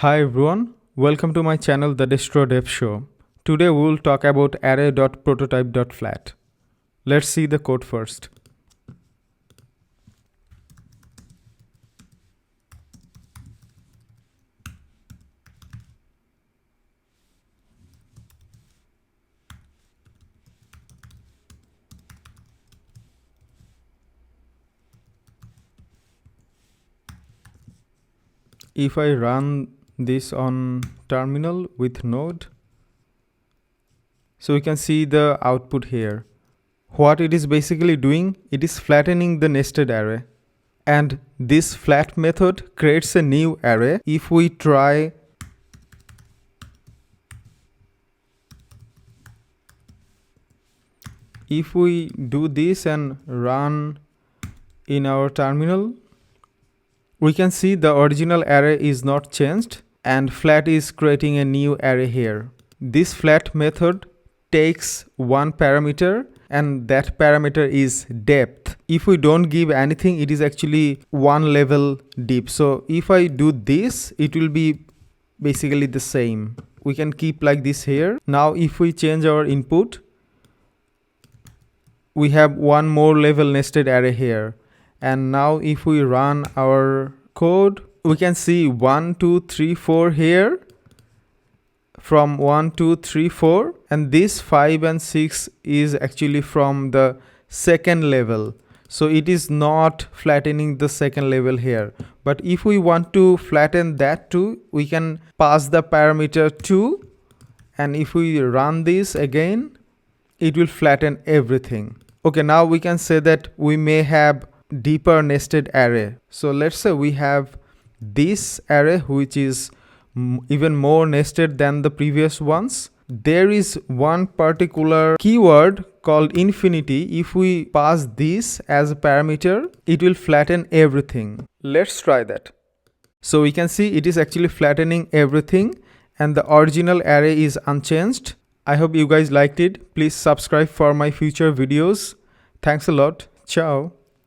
Hi everyone, welcome to my channel The Distro Dev Show. Today we will talk about Array.prototype.flat. Let's see the code first. If I run this on terminal with node, so we can see the output here. What it is basically doing, it is flattening the nested array. And this flat method creates a new array. If we try do this and run in our terminal, we can see the original array is not changed and flat is creating a new array here. This flat method takes one parameter and that parameter is depth. If we don't give anything, it is actually one level deep. So if I do this, it will be basically the same. We can keep like this here. Now if we change our input, we have one more level nested array here. And now if we run our code, we can see 1, 2, 3, 4 here. From 1, 2, 3, 4, and this 5 and 6 is actually from the second level. So it is not flattening the second level here. But if we want to flatten that too, we can pass the parameter 2, and if we run this again, it will flatten everything. Okay, now we can say that we may have deeper nested array. So let's say we have this array which is even more nested than the previous ones. There is one particular keyword called infinity. If we pass this as a parameter, it will flatten everything. Let's try that. So we can see it is actually flattening everything and the original array is unchanged. I hope you guys liked it. Please subscribe for my future videos. Thanks a lot. Ciao.